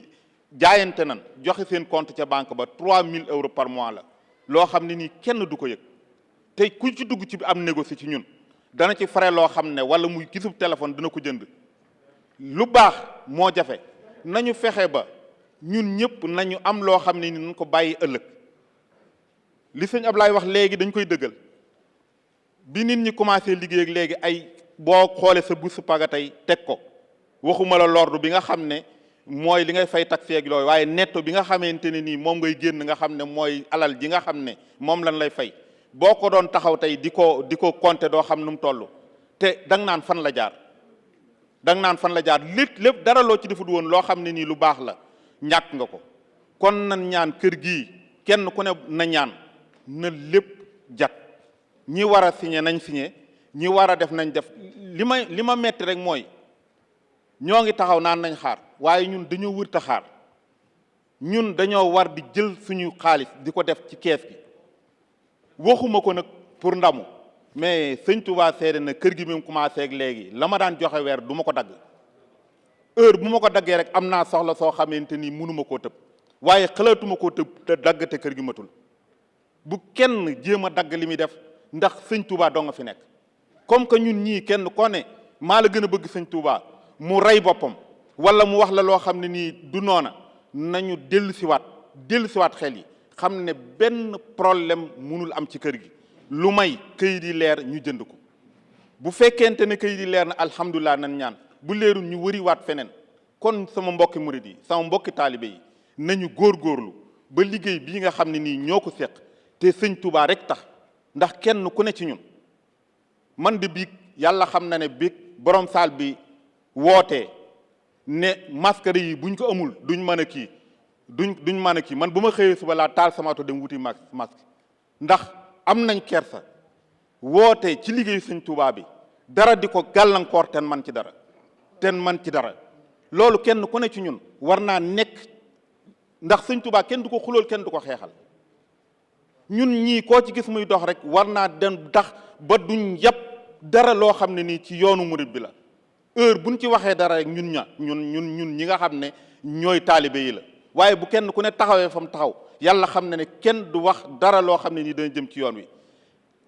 jaayante nan joxe seen compte ca banque ba 3000 euros par mois la loo xam ne nii kenn du ko yëg te ku ci dugg ci am négocier ci ñun dana ci fare loo xam ne wala muy gisub téléphone dina ko jënd lu baax moo jafe nañu fexe ba ñun ñëpp nañu am loo xam ne ni nañ ko bàyyi ëllëg li sëñ Ablaye wax léegi dañ koy dëggal bi nit ñi commencé liggéey ak léegi ay boo xoolee sa bourse paga tey teg ko waxuma la lordu bi nga xam ne mooy li ngay fay taxe ak yooyu waaye netto bi nga xamante ne nii moom ngay génn nga xam ne mooy alal ji nga xam ne moom lañ lay fay boo ko doon taxaw tey di ko compter doo xam nu mu toll te danga naan fan la jaar lépp dara loo ci defut woon loo xam ne nii lu baax la ñàkk nga ko kon nan ñaan kër gii kenn ku ne na ñaan na lépp jag ñi war a signé nañ signé ñi war a def nañ def li ma metti rek mooy ñoo ngi taxaw naan nañ xaar waaye ñun dañoo wërta xaar ñun dañoo war di jël suñu xaalis di ko def ci kees gi waxuma ko nag pour ndamu mais sëñ Touba seede na kër gi mi mu commencé ak léegi la ma daan joxe weer du ma ko dagg heure bu ma ko daggee rek am naa soxla soo xamante ni mënuma koo tëb waaye xalaatuma koo tëb te dagg te kër gi matul bu kenn jéem a dagg li muy def ndax sëñ Touba doo nga fi nekk comme que ñun ñii kenn koo ne maa la gën a bëgg sëñ Touba mu rey boppam wala mu wax la loo xam ne nii du noona nañu dellusiwaat xel yi xam ne benn problème mënul am ci kër gi lu may këyit yi leer ñu jënd ko bu fekkente ne këyit yi leer na alhamdulilah nan ñaan bu leerul ñu wëriwaat feneen kon sama mbokki murid yi sama mbokki taalibe yi nañu góorgóorlu ba liggéey bii nga xam ne nii ñoo ko seq te sëñ Touba rek tax ndax kenn ku ne ci ñun man de biig yàlla xam na ne biig borom saal bi wootee ne masque yi buñ ko amul duñ mën a kii duñ mën a kii man bu ma xëyee suba laa taal sama oto dem wuti masque ndax am nañ kersa woote ci liggéey sëñ Touba bi dara di ko gàllankoor ten man ci dara loolu kenn ku ne ci ñun war naa nekk ndax sëñ Touba kenn du ko xulool kenn du ko xeexal ñun ñii koo ci gis muy dox rek war naa dem tax ba duñ yàpp dara loo xam ne nii ci yoonu murid bi la heure buñ ci waxee dara rek ñun ñi nga xam ne ñooy taalibe yi la waaye bu kenn ku ne taxawee fa mu taxaw yàlla xam ne kenn du wax dara loo xam ne nii dana jëm ci yoon wi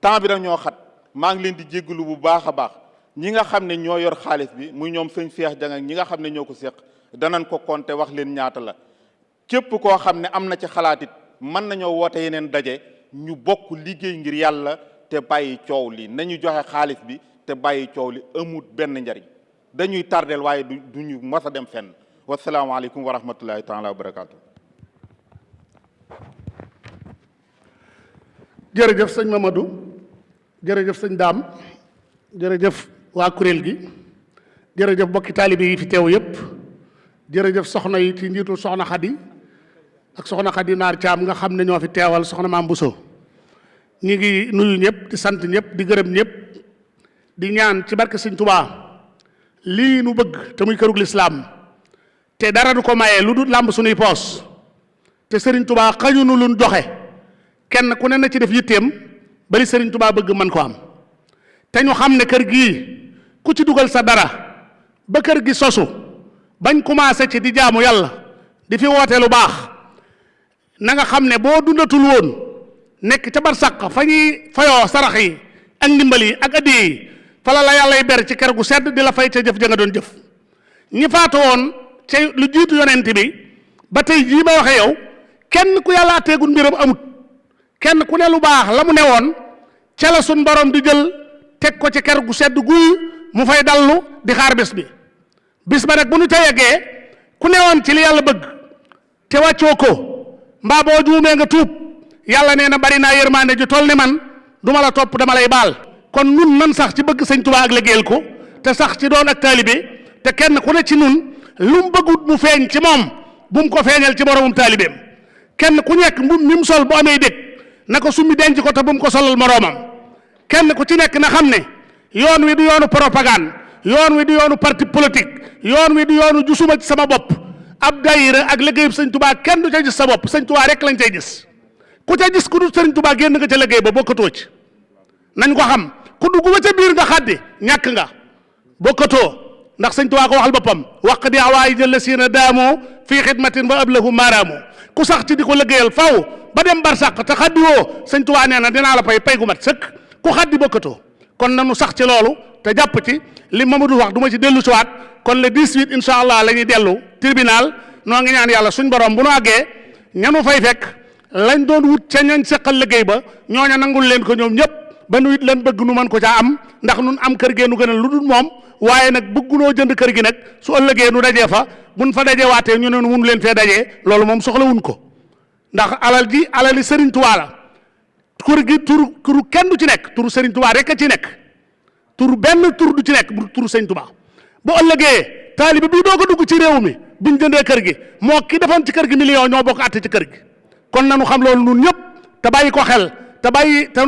temps bi nag ñoo xat maa ngi leen di jéggalu bu baax a baax ñi nga xam ne ñoo yor xaalis bi muy ñoom sëñ Cheikh Dieng ak ñi nga xam ne ñoo ko seq danañ ko compter wax leen ñaata la képp koo xam ne am na ci xalaat it mën nañoo woote yeneen daje ñu bokk liggéey ngir yàlla te bàyyi coow li nañu joxe xaalis bi te bàyyi coow li amut benn njariñ dañuy tardel waaye duñu mos a dem fenn wasalaamaaleykum wa rahmatullahi taala wa barakaatu.
jërëjëf sëñ Mamadou jërëjëf sëñ Daam jërëjëf waa kuréel gi jërëjëf bokki taalibe yi fi teew yépp jërëjëf soxna yi ci njiitu soxna Xadi ak soxna Xadi Naar Caam nga xam ne ñoo fi teewal soxna Maam Bousso ñi ngi nuyu ñëpp di sant ñëpp di gërëm ñëpp di ñaan ci barke sëñ Touba lii nu bëgg te muy kërug lislaam te dara du ko mayee lu dul làmb suñuy poos te sëriñ Touba xañunu luñ joxe kenn ku ne na ci def yitteem bari sëriñ Touba bëgg mën ko am te ñu xam ne kër gii ku ci dugal sa dara ba kër gi sosu bañ commencé ci di jaamu yàlla di fi woote lu baax na nga xam ne boo dundatul woon nekk ca barsàq fa ñuy fayoo sarax yi ak ndimbal yi ak addiya yi fala la yàllay ber ci kër gu sedd di la fay ca jëf ja nga doon jëf ñi faatu woon ca lu jiitu yonent bi ba tey jii ma waxe yow kenn ku yàlla atteegul mbiram amut kenn ku ne lu baax la mu newoon ca la sun borom di jël teg ko ci ker gu sedd guy mu fay dallu di xaar bés bi bis ba nag bu nu ca yeggee ku newoon ci li yàlla bëgg te wàccoo ko mbaa boo juumee nga tuub yàlla nee na bari naa yërmaande ju toll ne man duma la topp dama lay baal kon nun nan sax ci bëgg sëñ Tuubaa ak liggéeyal ko te sax ci doon ak taalibe te kenn ku ne ci nun lu mu bëggut mu feeñ ci moom bu mu ko feeñal ci moromum taalibeem kenn ku nekk mbub mi mu sol bu amee dëkk na ko summi denc ko te bu mu ko solal moroomam kenn ku ci nekk na xam ne yoon wi du yoonu propagande yoon wi du yoonu parti politique yoon wi du yoonu jusuma ci sama bopp ab daayira ak liggéeyub sëñ Tuubaa kenn du ca gis sa bopp sëñ Tuubaa rek lañ cay gis ku ca gis ku du sëñ Tuubaa génn nga ca liggéey ba bokkatoo ci nañ ko xam ku dugg ba ca biir nga xaddi ñàkk nga bokkatoo ndax sëñ Tuubaa ko waxal boppam waq di awaay jël siina daamoo fii xidmatin ba ablahu maaraamoo ku sax ci di ko liggéeyal faw ba dem barsàq te xaddi woo sëñ Tuubaa nee na dinaa la pay gu mat sëkk ku xaddi bokkatoo kon nanu sax ci loolu te jàpp ci li Mamadou wax du ma ci dellu siwaat kon le 18 incha allah la ñuy dellu tribunal noo ngi ñaan yàlla suñ borom bu nu àggee ñanu fay fekk lañ doon wut ca ñañ seqal liggéey ba ñooña nangul leen ko ñoom ñëpp ba nu it leen bëgg nu mën ko caa am ndax nun am kër gee nu gënal lu dul moom waaye nag bëggunoo jënd kër gi nag su ëllëgee nu dajee fa buñ fa dajee waatee ñu ne nu mun leen fee dajee loolu moom soxlawuñ ko ndax alal ji alali Serigne Touba la kur gi turu kenn du ci nekk turu Serigne Touba rek a ci nekk turu benn tur du ci nekk bu turu Serigne Touba bu ëllëgee taalibe bii doo ko dugg ci réew mi biñ jëndee kër gi moo ki defoon ci kër gi million ñoo bokk àtte ci kër gi kon nanu xam loolu nun ñëpp te bàyyi ko xel te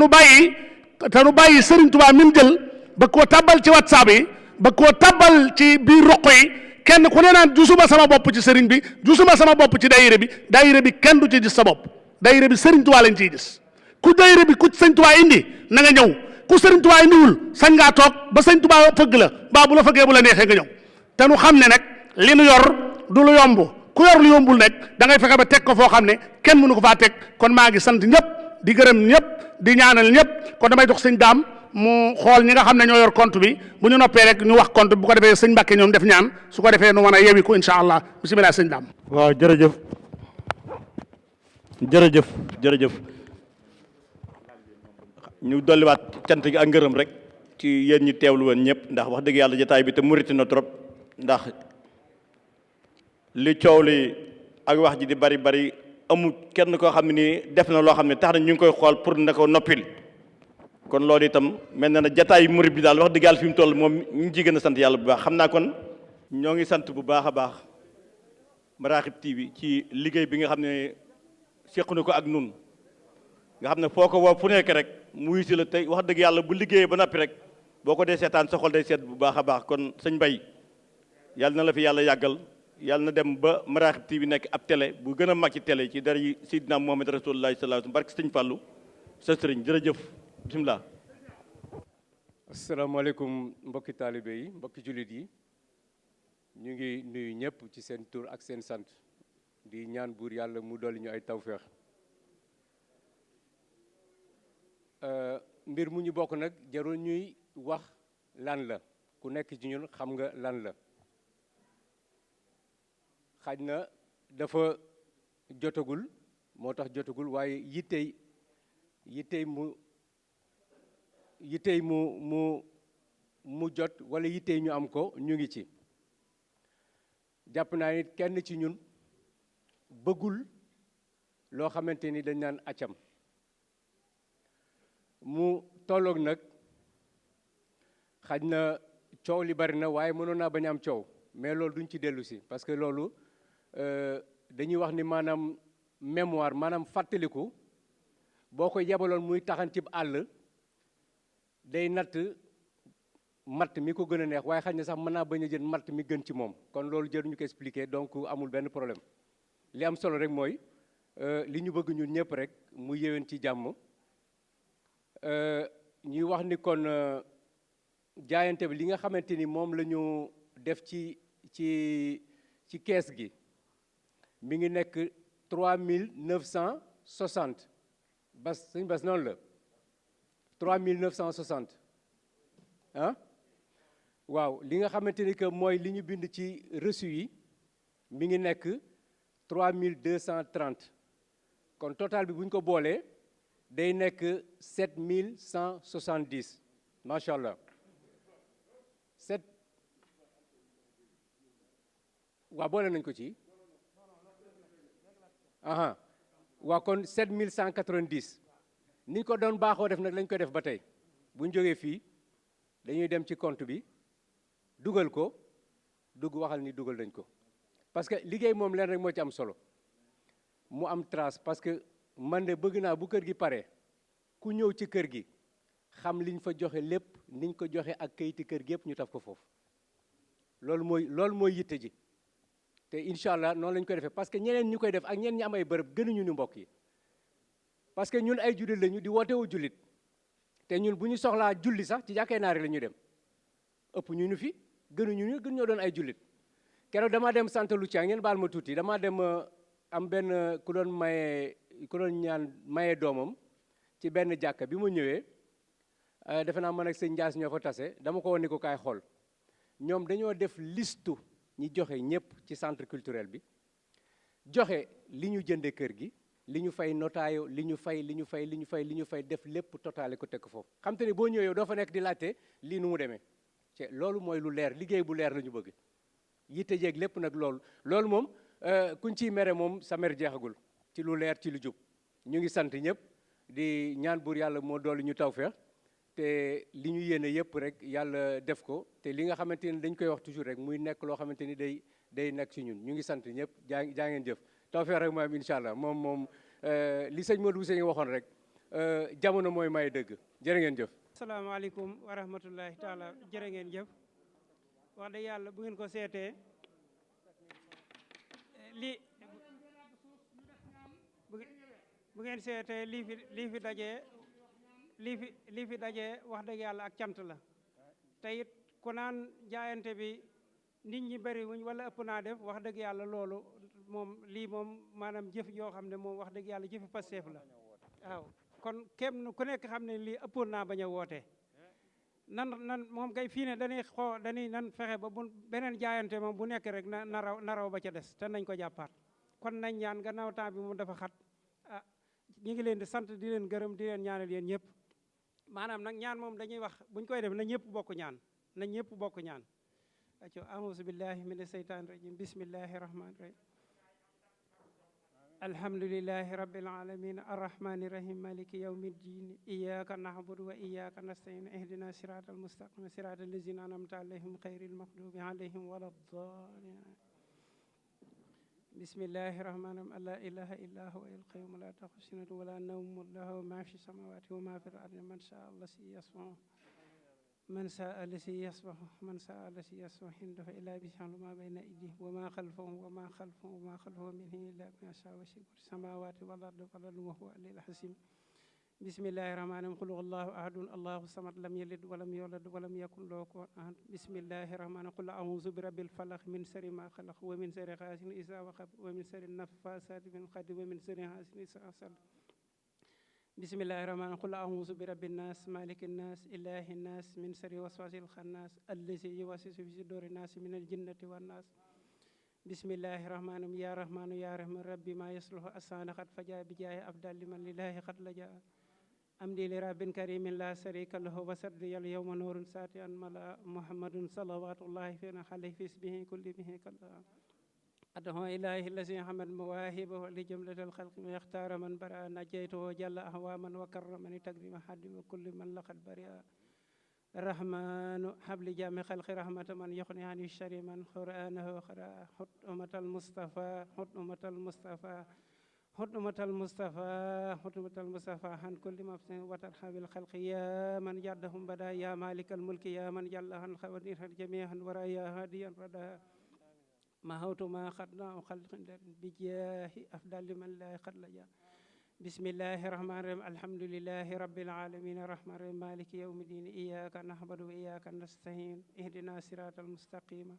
nu bàyyi Serigne Touba min jël ba koo tabbal ci WhatsApp yi ba koo tabbal ci biir roq yi kenn ku ne naan jusuma sama bopp ci sëriñ bi jusuma sama bopp ci daayira bi kenn du ci gis sa bopp daayira bi Serigne Touba lañ ciy gis ku daayira bi ku sëñ Touba indi na nga ñëw ku Serigne Touba indiwul sañ ngaa toog ba sëñ Touba fëgg la baa bu la fëggee bu la neexee nga ñëw te nu xam ne nag li nu yor du lu yomb ku yor lu yombul nag da ngay fexe ba teg ko foo xam ne kenn mënu ko faa teg kon maa ngi sant ñëpp di gërëm ñëpp di ñaanal ñëpp kon damay jox sëñ daam mu xool ñi nga xam ne ñoo yor compte bi bu ñu noppee rek ñu wax compte bi bu ko defee sëñ Mbàkke ñoom def ñaan su ko defee nu mën a yewi ko incha allah bisimilah sëñ daam.
waaw jërëjëf ñu dolliwaat cant gi ak ngërëm rek ci yéen ñi teewlu woon ñëpp ndax wax dëgg yàlla jotaay bi te muriti na trop ndax li coow li ak wax ji di bari amul kenn koo xam ne nii def na loo xam ne tax na ñu ngi koy xool pour na ko noppil kon loolu itam mel na ne jataay murid bi daal wax dëgg yàlla fi mu toll moom ñu ngi ciy gën a sant yàlla bu baax xam naa kon ñoo ngi sant bu baax a baax Maraxib TV ci liggéey bi nga xam ne sequ na ko ak nun nga xam ne foo ko woo fu nekk rek mu wuyu si la tey wax dëgg yàlla bu liggéeyee ba noppi rek boo ko dee seetaan sa xol day seet bu baax a baax kon sëñ Mbaye yàlla na la fi yàlla yàggal yàlla na dem ba Maraxib TV nekk ab télé bu gën a mag ci télé ci dara yi Seydina Muhammad Rasulullah sallallahu alayhi wasallam barke sëñ Fallou sa sëriñ jërëjëf bismillah.
asalaamaaleykum mbokki taalibe yi mbokki jullit yi ñu ngi nuyu ñëpp ci seen tur ak seen sant di ñaan buur yàlla mu dolli ñu ay tawféex mbir mu ñu bokk nag jarul ñuy wax lan la ku nekk ci ñun xam nga lan la xaj na dafa jotagul moo tax jotagul waaye yittey mu jot wala yittey ñu am ko ñu ngi ci jàpp naa nit kenn ci ñun bëggul loo xamante ni dañ naan accam mu tolloog nag xaj na coow li bari na waaye mënoon naa bañ am coow mais loolu duñ ci dellu si parce que loolu dañuy wax ni maanaam mémoire maanaam fàttaliku boo ko yebaloon muy taxan ci àll day natt matt mi ko gën a neex waaye xaj na sax mën naa bañ a jël matt mi gën ci moom kon loolu jëruñu ko expliquer donc amul benn problème li am solo rek mooy li ñu bëgg ñun ñëpp rek mu yéwén ci jàmm ñuy wax ni kon jaayante bi li nga xamante ni moom la ñu def ci kees gi mi ngi nekk 3960 bas sëñ bas noonu la 3960 ah waaw li nga xamante ni que mooy li ñu bind ci reçu yi mi ngi nekk 3230 kon total bi bu ñu ko boolee day nekk 7170 macha allah 7 waa boole nañ ko ci aha waa kon 7190 ni ñu ko doon baaxoo def nag lañ ko def ba tey bu ñu jógee fii dañuy dem ci compte bi dugal ko waxal ni dugal nañ ko parce que liggéey moom leen rek moo ci am solo mu am trace parce que man de bëgg naa bu kër gi pare ku ñëw ci kër gi xam liñ fa joxe lépp niñ ko joxe ak kayiti kër gi yëpp ñu taf ko foofu loolu mooy yitte ji te incha allah noonu lañ koy defee parce que ñeneen ñu koy def ak ñeneen ñi am ay bërëb gënuñu ni mbokk yi parce que ñun ay jullit lañu di wootewu jullit te ñun bu ñu soxlaa julli sax ci jàkkee naari la ñu dem ëpp ñu fi gën ñoo doon ay jullit keroog damaa dem sant Lucia ngeen baal ma tuuti damaa dem am benn ku doon ñaan maye doomam ci benn jàkka bi mu ñëwee defe naa man ak sëñ Ndiass ñoo fa tase dama ko woon ni ko kaay xool ñoom dañoo def listu ñi joxe ñëpp ci centre culturel bi joxe li ñu jënde kër gi li ñu fay notaayo li ñu fay def lépp totale ko teg ko foofu xam te ne boo ñëwee doo fa nekk di laajte lii nu mu demee te loolu mooy lu leer liggéey bu leer la ñu bëgg yitte jeeg lépp nag loolu moom kuñ ciy mere moom sa mer jeexagul ci lu leer ci lu jub ñu ngi sant ñëpp di ñaan buur yàlla moo doolu ñu tawfeex te li ñu yéene yëpp rek yàlla def ko te li nga xamante ni dañ koy wax toujours rek muy nekk loo xamante ni day nekk ci ñun ñu ngi sant ñëpp jaa ngeen jëf tawfeex rek mooy am incha allah moom li sëñ Modou Bousso waxoon rek jamono mooy may dëgg jërë ngeen jëf.
asalaamaaleykum wa rahmatullahi taala jërë ngeen jëf wax dëgg yàlla bu ngeen ko seetee bu ngeen seetee lii fi dajee wax dëgg yàlla ak cant la te it ku naan jaayante bi nit ñi bëri wuñ wala ëpp naa def wax dëgg yàlla loolu moom lii moom maanaam jëf yoo xam ne moom wax dëgg yàlla jëfi Pastef la waaw kon kenn ku nekk xam ne lii ëppoon naa bañ a woote nan moom kay fii ne dañuy nan fexe ba bu beneen jaayante moom bu nekk rek na raw ba ca des te nañ ko jàppaat kon nañ ñaan gannaaw temps bi moom dafa xat ñu ngi leen di sant di leen gërëm di leen ñaanal yéen ñëpp maanaam nag ñaan moom dañuy wax buñ koy def na ñëpp bokk ñaan aco auzu billahi min asheytaani rajim bismillahi rahmani rahim alhamdulillahi rabbil alamin arrahmani rahim maliki yawmi ddin iyyaka na'budu wa iyyaka nasta'in ihdina siratal mustaqim siratal lazina an'amta alayhim ghayril maghdubi alayhim waladdallin bismillahi rahmani rahim la ilaha illa huwa al-qayyum la ta'khudhuhu sinatun wa la nawmun lahu ma fi samawati wa ma fi al-ardi man sha'a allasi yasma'u man saa allasi yasbahu man saa allasi yasbahu indahu illa bi ya'lamu ma bayna aydihim wa ma khalfahum wa ma khalfahum wa ma khalfahum minhu illa ma sha'a wa si'a samawati wal ardi wa huwa al-aliyyul hakim bismillahi rahmani rahim qul huwallahu ahadun allahu samad lam yalid wa lam yulad wa lam yakun lahu kufuwan ahad bismillahi rahmani qul a'udhu bi rabbil falaq min sharri ma khalaq wa min sharri ghasiqin idha waqab wa min sharri naffasati fil 'uqad wa min sharri hasidin idha hasad bismillahi rahmani qul a'udhu bi rabbin nas malikin nas ilahin nas min sharri waswasil khannas allazi yuwaswisu fi suduri nas min al-jinnati wan nas bismillahi rahmani ya rahmanu ya rahman rabbi ma yasluhu asana qad faja bi jahi afdal liman lillahi qad laja amdi li rabbin karimin la sharika lahu wa sadri al yawma nurun sati'an mala muhammadun salawatullahi fi alayhi fi isbihi kulli bihi kalla أدعو إلهي الذي حمد مواهبه لجملة الخلق ويختار من برأ نجيته جل أهواما وكرمني تقديم حد وكل من لقد برئ الرحمن حبل جامع خلق رحمة من يغني عن الشر من قرآنه قرأ حطمة المصطفى عن كل مفسد وترحب الخلق يا من جدهم بدا يا مالك الملك يا من جل عن خوانير جميعا ورايا هاديا ردا ما هوت ما خدنا خلق بجاه أفضل من لا قد لجا بسم الله الرحمن الرحيم الحمد لله رب العالمين الرحمن الرحيم مالك يوم الدين إياك نعبد وإياك نستعين اهدنا الصراط المستقيم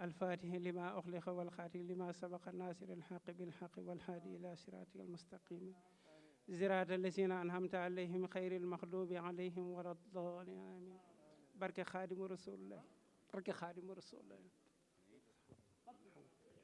الفاتح لما أغلق والخاتم لما سبق الناصر الحق بالحق والهادي إلى صراطك المستقيم صراط الذين أنعمت عليهم خير المغضوب عليهم ولا الضالين آمين بركة خادم رسول الله